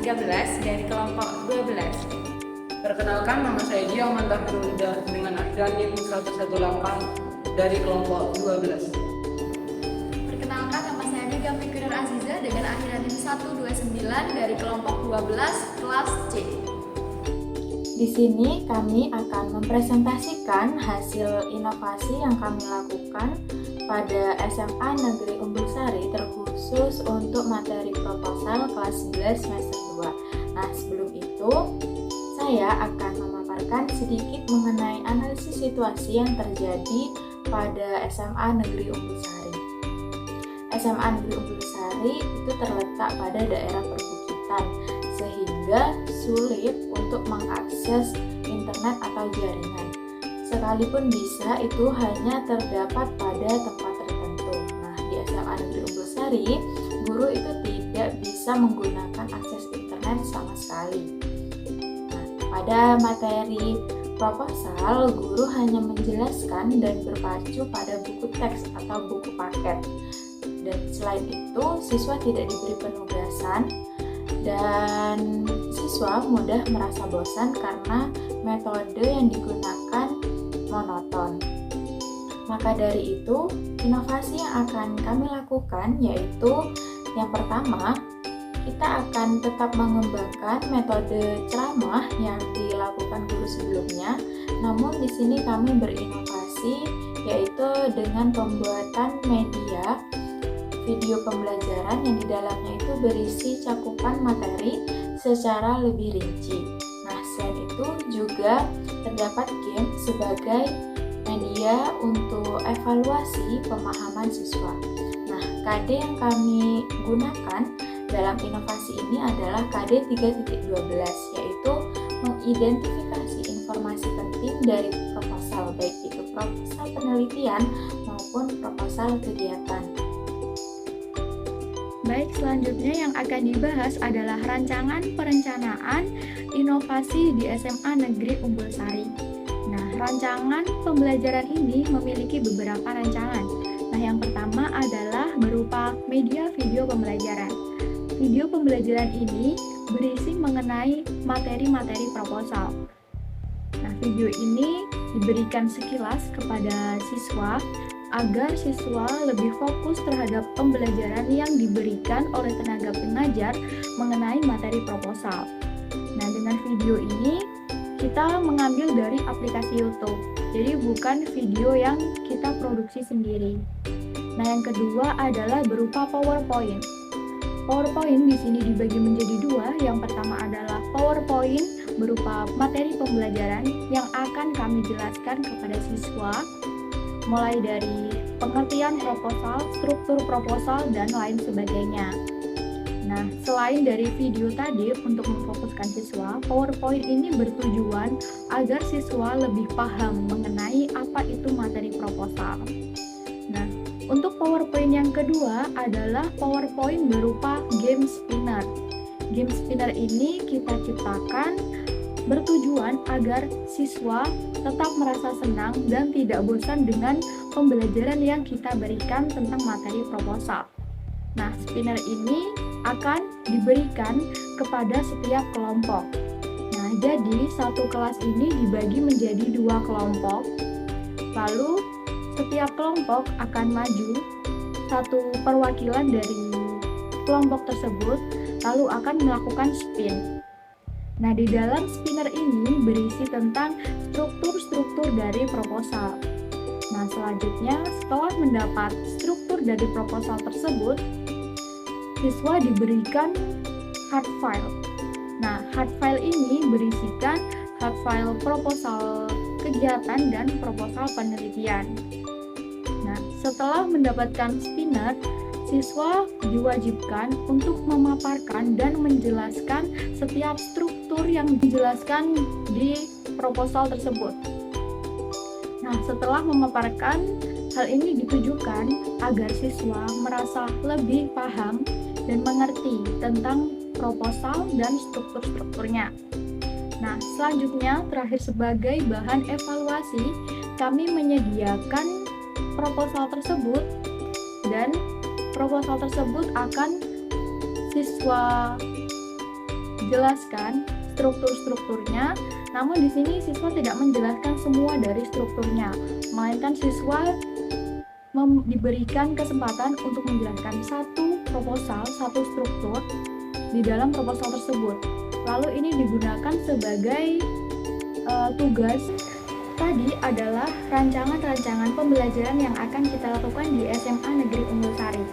13 dari kelompok 12. Perkenalkan, nama saya Gia Amanda Hirulida dengan akhiran NIM 118 dari kelompok 12. Perkenalkan, nama saya Mega Fikurer Aziza dengan akhiran NIM 129 dari kelompok 12 kelas C. Di sini kami akan mempresentasikan hasil inovasi yang kami lakukan pada SMA Negeri Umbul Sari terkhusus untuk materi proposal kelas 11 semester 2. Nah, sebelum itu saya akan memaparkan sedikit mengenai analisis situasi yang terjadi pada SMA Negeri Umbul Sari. SMA Negeri Umbul Sari itu terletak pada daerah perbukitan sehingga sulit untuk mengakses internet atau jaringan. Sekalipun bisa, itu hanya terdapat pada tempat tertentu. Nah, di SMA Negeri Umbul Sari, guru itu tidak bisa menggunakan akses internet sama sekali. Nah, pada materi proposal, guru hanya menjelaskan dan berpacu pada buku teks atau buku paket. Dan selain itu, siswa tidak diberi penugasan dan siswa mudah merasa bosan karena metode yang digunakan monoton. Maka dari itu, inovasi yang akan kami lakukan yaitu yang pertama, kita akan tetap mengembangkan metode ceramah yang dilakukan guru sebelumnya. Namun di sini kami berinovasi yaitu dengan pembuatan media video pembelajaran yang di dalamnya itu berisi cakupan materi secara lebih rinci. Nah, selain itu juga terdapat game sebagai media untuk evaluasi pemahaman siswa. Nah, KD yang kami gunakan dalam inovasi ini adalah KD 3.12, yaitu mengidentifikasi informasi penting dari proposal, baik itu proposal penelitian maupun proposal kegiatan. Baik, selanjutnya yang akan dibahas adalah rancangan perencanaan inovasi di SMA Negeri Umbul Sari. Nah, rancangan pembelajaran ini memiliki beberapa rancangan. Nah, yang pertama adalah berupa media video pembelajaran. Video pembelajaran ini berisi mengenai materi-materi proposal. Nah, video ini diberikan sekilas kepada siswa agar siswa lebih fokus terhadap pembelajaran yang diberikan oleh tenaga pengajar mengenai materi proposal. Nah, dengan video ini kita mengambil dari aplikasi YouTube, jadi bukan video yang kita produksi sendiri. Nah, yang kedua adalah berupa PowerPoint. PowerPoint di sini dibagi menjadi dua. Yang pertama adalah PowerPoint berupa materi pembelajaran yang akan kami jelaskan kepada siswa, mulai dari pengertian proposal, struktur proposal, dan lain sebagainya. Nah, selain dari video tadi untuk memfokuskan siswa, PowerPoint ini bertujuan agar siswa lebih paham mengenai apa itu materi proposal. Nah, untuk PowerPoint yang kedua adalah PowerPoint berupa game spinner. Game spinner ini kita ciptakan bertujuan agar siswa tetap merasa senang dan tidak bosan dengan pembelajaran yang kita berikan tentang materi proposal. Nah, spinner ini akan diberikan kepada setiap kelompok. Nah, jadi satu kelas ini dibagi menjadi dua kelompok. Lalu, setiap kelompok akan maju satu perwakilan dari kelompok tersebut, lalu akan melakukan spin. Nah, di dalam spinner ini berisi tentang struktur-struktur dari proposal. Nah, selanjutnya setelah mendapat struktur dari proposal tersebut, siswa diberikan hard file. Nah, hard file ini berisikan hard file proposal kegiatan dan proposal penelitian. Nah, setelah mendapatkan spinner, siswa diwajibkan untuk memaparkan dan menjelaskan setiap struktur yang dijelaskan di proposal tersebut. Nah, setelah memaparkan, hal ini ditujukan agar siswa merasa lebih paham dan mengerti tentang proposal dan struktur-strukturnya. Nah, selanjutnya terakhir sebagai bahan evaluasi, kami menyediakan proposal tersebut dan proposal tersebut akan siswa dijelaskan struktur-strukturnya, namun di sini siswa tidak menjelaskan semua dari strukturnya, melainkan siswa diberikan kesempatan untuk menjelaskan satu proposal, satu struktur di dalam proposal tersebut. Lalu ini digunakan sebagai tugas. Tadi adalah rancangan-rancangan pembelajaran yang akan kita lakukan di SMA Negeri Unggul Sari.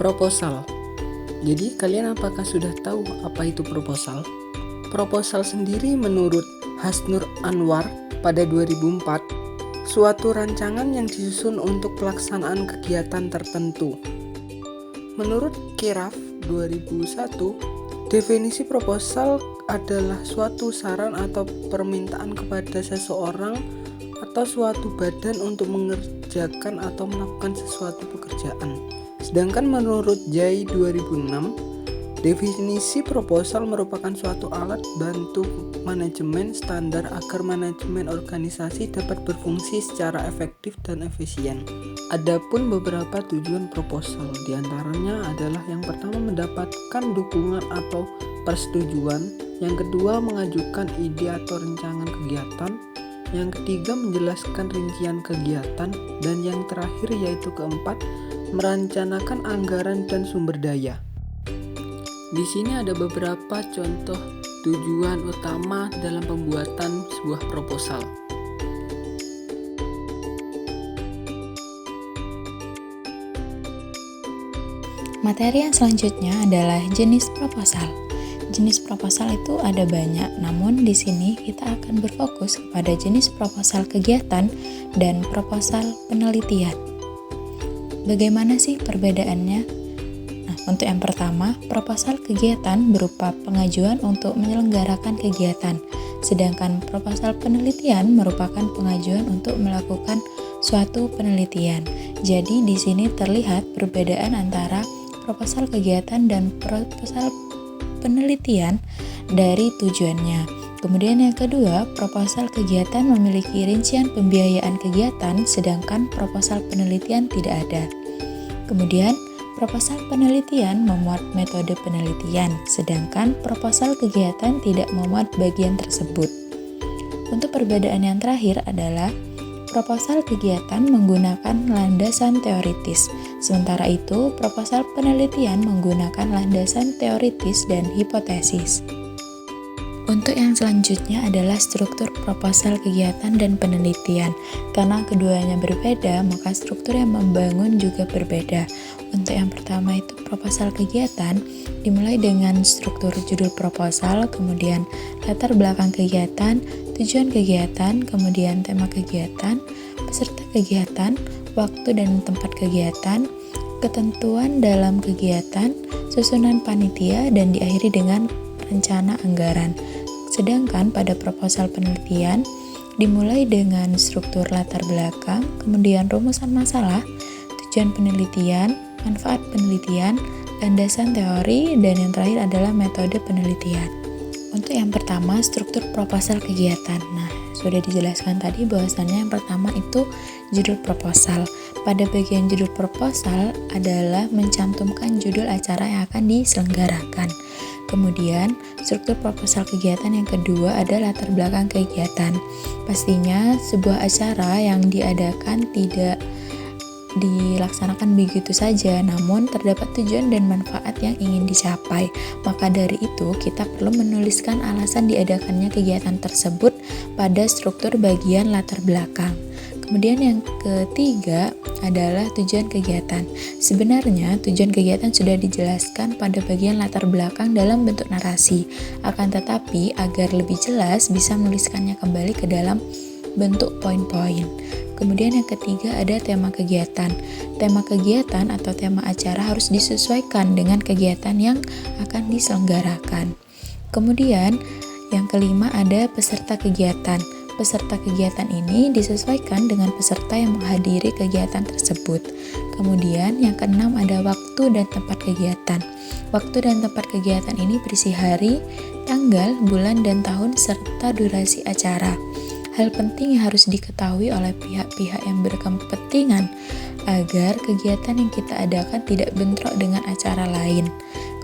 Proposal. Jadi kalian apakah sudah tahu apa itu proposal? Proposal sendiri menurut Hasnur Anwar pada 2004, suatu rancangan yang disusun untuk pelaksanaan kegiatan tertentu. Menurut Kiraf 2001, definisi proposal adalah suatu saran atau permintaan kepada seseorang atau suatu badan untuk mengerjakan atau melakukan sesuatu pekerjaan. Sedangkan menurut Jai 2006, definisi proposal merupakan suatu alat bantu manajemen standar agar manajemen organisasi dapat berfungsi secara efektif dan efisien. Adapun beberapa tujuan proposal, diantaranya adalah yang pertama mendapatkan dukungan atau persetujuan, yang kedua mengajukan ide atau rancangan kegiatan, yang ketiga menjelaskan rincian kegiatan, dan yang terakhir yaitu keempat merencanakan anggaran dan sumber daya. Di sini ada beberapa contoh tujuan utama dalam pembuatan sebuah proposal. Materi yang selanjutnya adalah jenis proposal. Jenis proposal itu ada banyak, namun di sini kita akan berfokus kepada jenis proposal kegiatan dan proposal penelitian. Bagaimana sih perbedaannya? Nah, untuk yang pertama, proposal kegiatan berupa pengajuan untuk menyelenggarakan kegiatan, sedangkan proposal penelitian merupakan pengajuan untuk melakukan suatu penelitian. Jadi di sini terlihat perbedaan antara proposal kegiatan dan proposal penelitian dari tujuannya. Kemudian yang kedua, proposal kegiatan memiliki rincian pembiayaan kegiatan, sedangkan proposal penelitian tidak ada. Kemudian, proposal penelitian memuat metode penelitian, sedangkan proposal kegiatan tidak memuat bagian tersebut. Untuk perbedaan yang terakhir adalah proposal kegiatan menggunakan landasan teoritis, sementara itu proposal penelitian menggunakan landasan teoritis dan hipotesis. Untuk yang selanjutnya adalah struktur proposal kegiatan dan penelitian. Karena keduanya berbeda, maka struktur yang membangun juga berbeda. Untuk yang pertama itu proposal kegiatan, dimulai dengan struktur judul proposal, kemudian latar belakang kegiatan, tujuan kegiatan, kemudian tema kegiatan, peserta kegiatan, waktu dan tempat kegiatan, ketentuan dalam kegiatan, susunan panitia, dan diakhiri dengan rencana anggaran. Sedangkan pada proposal penelitian, dimulai dengan struktur latar belakang, kemudian rumusan masalah, tujuan penelitian, manfaat penelitian, landasan teori, dan yang terakhir adalah metode penelitian. Untuk yang pertama, struktur proposal kegiatan. Nah, sudah dijelaskan tadi bahwasannya yang pertama itu judul proposal. Pada bagian judul proposal adalah mencantumkan judul acara yang akan diselenggarakan. Kemudian, struktur proposal kegiatan yang kedua ada latar belakang kegiatan. Pastinya sebuah acara yang diadakan tidak dilaksanakan begitu saja, namun terdapat tujuan dan manfaat yang ingin dicapai. Maka dari itu, kita perlu menuliskan alasan diadakannya kegiatan tersebut pada struktur bagian latar belakang. Kemudian yang ketiga adalah tujuan kegiatan. Sebenarnya tujuan kegiatan sudah dijelaskan pada bagian latar belakang dalam bentuk narasi. Akan tetapi agar lebih jelas bisa menuliskannya kembali ke dalam bentuk poin-poin. Kemudian yang ketiga ada tema kegiatan. Tema kegiatan atau tema acara harus disesuaikan dengan kegiatan yang akan diselenggarakan. Kemudian yang kelima ada peserta kegiatan. Peserta kegiatan ini disesuaikan dengan peserta yang menghadiri kegiatan tersebut. Kemudian yang keenam ada waktu dan tempat kegiatan. Waktu dan tempat kegiatan ini berisi hari, tanggal, bulan, dan tahun serta durasi acara. Hal penting yang harus diketahui oleh pihak-pihak yang berkepentingan agar kegiatan yang kita adakan tidak bentrok dengan acara lain.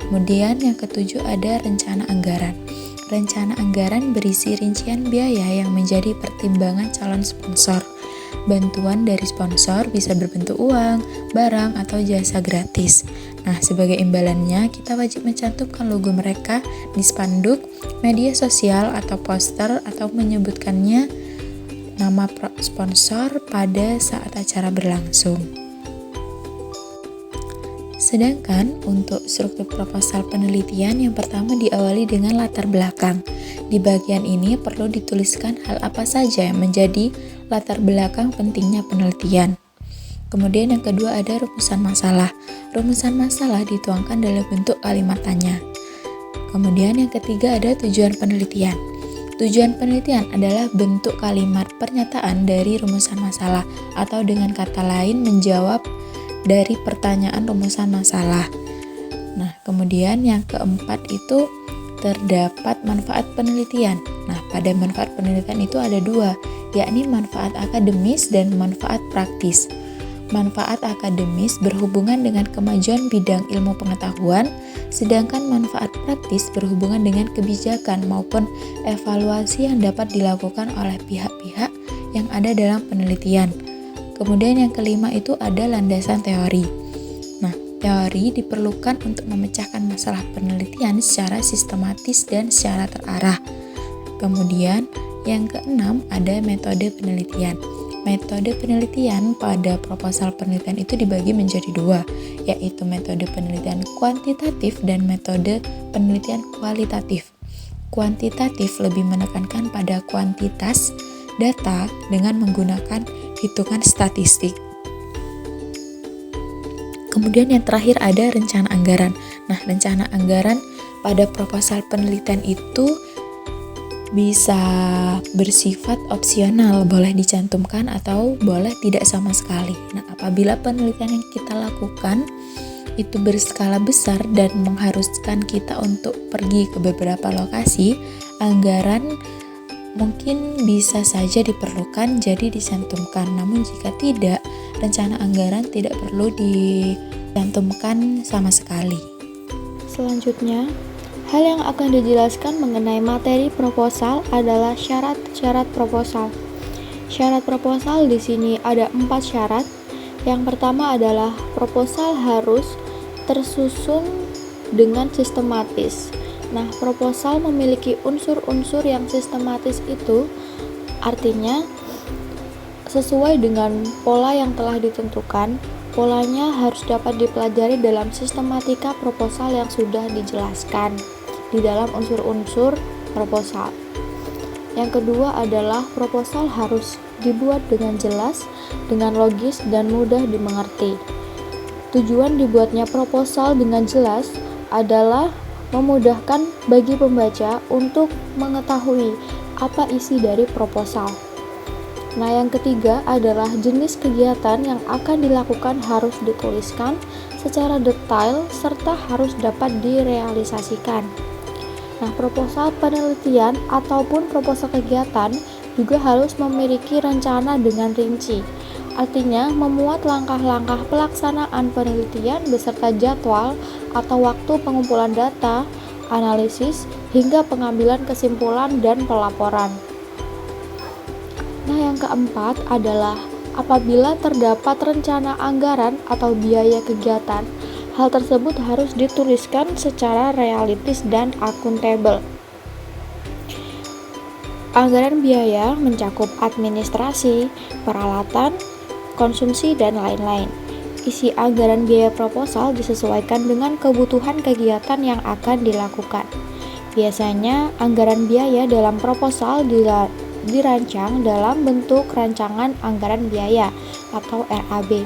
Kemudian yang ketujuh ada rencana anggaran. Rencana anggaran berisi rincian biaya yang menjadi pertimbangan calon sponsor. Bantuan dari sponsor bisa berbentuk uang, barang, atau jasa gratis. Nah, sebagai imbalannya, kita wajib mencantumkan logo mereka di spanduk, media sosial, atau poster, atau menyebutkannya nama sponsor pada saat acara berlangsung. Sedangkan untuk struktur proposal penelitian yang pertama diawali dengan latar belakang. Di bagian ini perlu dituliskan hal apa saja yang menjadi latar belakang pentingnya penelitian. Kemudian yang kedua ada rumusan masalah. Rumusan masalah dituangkan dalam bentuk kalimat tanya. Kemudian yang ketiga ada tujuan penelitian. Tujuan penelitian adalah bentuk kalimat pernyataan dari rumusan masalah atau dengan kata lain menjawab dari pertanyaan rumusan masalah. Nah, kemudian yang keempat itu terdapat manfaat penelitian. Nah, pada manfaat penelitian itu ada dua, yakni manfaat akademis dan manfaat praktis. Manfaat akademis berhubungan dengan kemajuan bidang ilmu pengetahuan, sedangkan manfaat praktis berhubungan dengan kebijakan maupun evaluasi yang dapat dilakukan oleh pihak-pihak yang ada dalam penelitian. Kemudian yang kelima itu ada landasan teori. Nah, teori diperlukan untuk memecahkan masalah penelitian secara sistematis dan secara terarah. Kemudian yang keenam ada metode penelitian. Metode penelitian pada proposal penelitian itu dibagi menjadi dua, yaitu metode penelitian kuantitatif dan metode penelitian kualitatif. Kuantitatif lebih menekankan pada kuantitas data dengan menggunakan hitungan statistik. Kemudian yang terakhir ada rencana anggaran. Nah, rencana anggaran pada proposal penelitian itu bisa bersifat opsional, boleh dicantumkan atau boleh tidak sama sekali. Nah, apabila penelitian yang kita lakukan itu berskala besar dan mengharuskan kita untuk pergi ke beberapa lokasi, anggaran mungkin bisa saja diperlukan jadi dicantumkan. Namun jika tidak, rencana anggaran tidak perlu dicantumkan sama sekali. Selanjutnya, hal yang akan dijelaskan mengenai materi proposal adalah syarat-syarat proposal. Syarat proposal di sini ada 4 syarat. Yang pertama adalah proposal harus tersusun dengan sistematis. Nah, proposal memiliki unsur-unsur yang sistematis itu artinya sesuai dengan pola yang telah ditentukan. polanya harus dapat dipelajari dalam sistematika proposal yang sudah dijelaskan di dalam unsur-unsur proposal. Yang kedua adalah proposal harus dibuat dengan jelas, dengan logis, dan mudah dimengerti. Tujuan dibuatnya proposal dengan jelas adalah memudahkan bagi pembaca untuk mengetahui apa isi dari proposal. Nah, yang ketiga adalah jenis kegiatan yang akan dilakukan harus dituliskan secara detail serta harus dapat direalisasikan. Nah, proposal penelitian ataupun proposal kegiatan juga harus memiliki rencana dengan rinci. Artinya, memuat langkah-langkah pelaksanaan penelitian beserta jadwal atau waktu pengumpulan data, analisis, hingga pengambilan kesimpulan dan pelaporan. Nah, yang keempat adalah apabila terdapat rencana anggaran atau biaya kegiatan, hal tersebut harus dituliskan secara realistis dan akuntabel. Anggaran biaya mencakup administrasi, peralatan, konsumsi, dan lain-lain. Isi anggaran biaya proposal disesuaikan dengan kebutuhan kegiatan yang akan dilakukan. Biasanya, anggaran biaya dalam proposal dirancang dalam bentuk rancangan anggaran biaya atau RAB.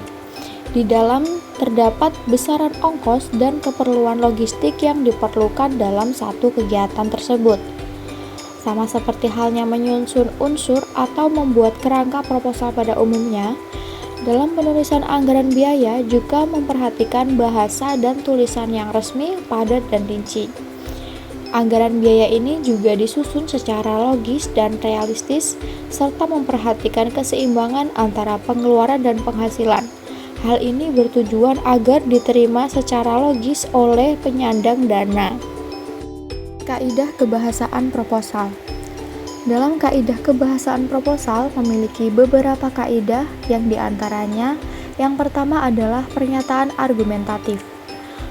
Di dalam terdapat besaran ongkos dan keperluan logistik yang diperlukan dalam satu kegiatan tersebut. Sama seperti halnya menyusun unsur atau membuat kerangka proposal pada umumnya, dalam penulisan anggaran biaya juga memperhatikan bahasa dan tulisan yang resmi, padat, dan rinci. Anggaran biaya ini juga disusun secara logis dan realistis, serta memperhatikan keseimbangan antara pengeluaran dan penghasilan. Hal ini bertujuan agar diterima secara logis oleh penyandang dana. Kaidah kebahasaan proposal. Dalam kaidah kebahasaan proposal memiliki beberapa kaidah yang diantaranya yang pertama adalah pernyataan argumentatif.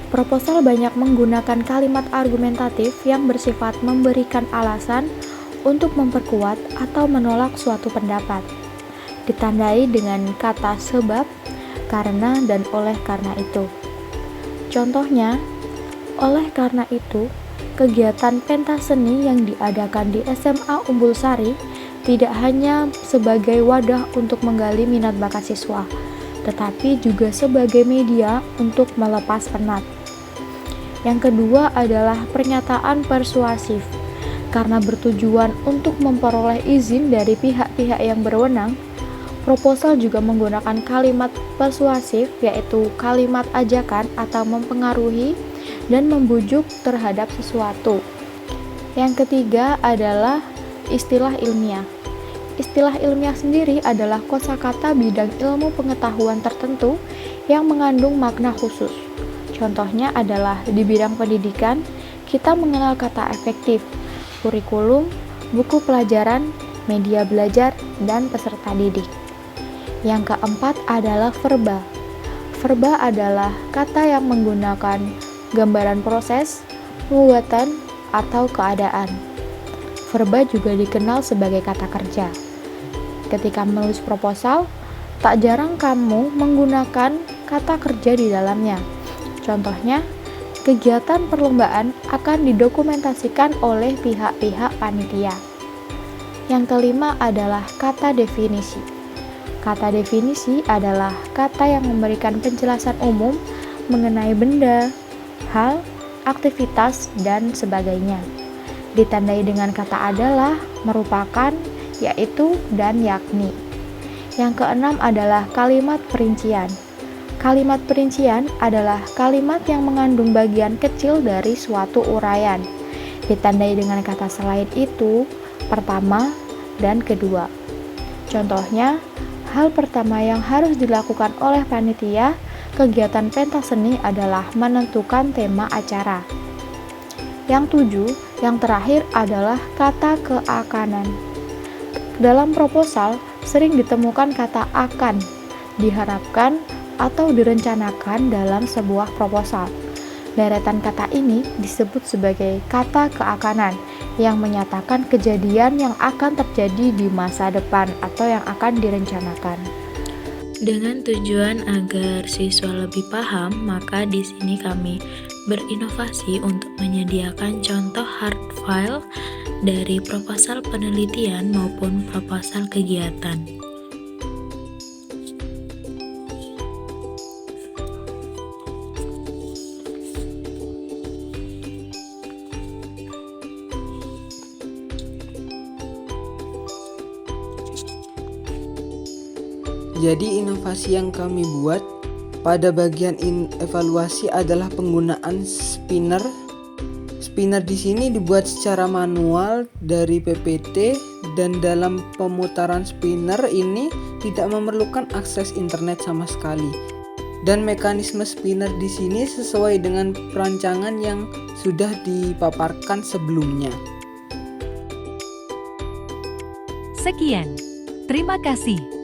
Proposal banyak menggunakan kalimat argumentatif yang bersifat memberikan alasan untuk memperkuat atau menolak suatu pendapat. Ditandai dengan kata sebab, karena, dan oleh karena itu. Contohnya, oleh karena itu, kegiatan pentas seni yang diadakan di SMA Umbul Sari tidak hanya sebagai wadah untuk menggali minat bakat siswa, tetapi juga sebagai media untuk melepas penat. Yang kedua adalah pernyataan persuasif. Karena bertujuan untuk memperoleh izin dari pihak-pihak yang berwenang, proposal juga menggunakan kalimat persuasif, yaitu kalimat ajakan atau mempengaruhi dan membujuk terhadap sesuatu. Yang ketiga adalah istilah ilmiah. Istilah ilmiah sendiri adalah kosakata bidang ilmu pengetahuan tertentu yang mengandung makna khusus. Contohnya adalah di bidang pendidikan, kita mengenal kata efektif, kurikulum, buku pelajaran, media belajar, dan peserta didik. Yang keempat adalah verba. Verba adalah kata yang menggunakan gambaran proses, pembuatan, atau keadaan. Verba juga dikenal sebagai kata kerja. Ketika menulis proposal, tak jarang kamu menggunakan kata kerja di dalamnya. Contohnya, kegiatan perlombaan akan didokumentasikan oleh pihak-pihak panitia. Yang kelima adalah kata definisi. Kata definisi adalah kata yang memberikan penjelasan umum mengenai benda, hal, aktivitas, dan sebagainya. Ditandai dengan kata adalah, merupakan, yaitu, dan yakni. Yang keenam adalah kalimat perincian. Kalimat perincian adalah kalimat yang mengandung bagian kecil dari suatu uraian. Ditandai dengan kata selain itu, pertama, dan kedua. Contohnya, hal pertama yang harus dilakukan oleh panitia kegiatan pentas seni adalah menentukan tema acara. Yang 7, yang terakhir adalah kata keakanan. Dalam proposal sering ditemukan kata akan, diharapkan, atau direncanakan dalam sebuah proposal. Deretan kata ini disebut sebagai kata keakanan yang menyatakan kejadian yang akan terjadi di masa depan atau yang akan direncanakan. Dengan tujuan agar siswa lebih paham, maka di sini kami berinovasi untuk menyediakan contoh hard file dari proposal penelitian maupun proposal kegiatan. Jadi inovasi yang kami buat pada bagian evaluasi adalah penggunaan spinner. Spinner di sini dibuat secara manual dari PPT dan dalam pemutaran spinner ini tidak memerlukan akses internet sama sekali. Dan mekanisme spinner di sini sesuai dengan perancangan yang sudah dipaparkan sebelumnya. Sekian, terima kasih.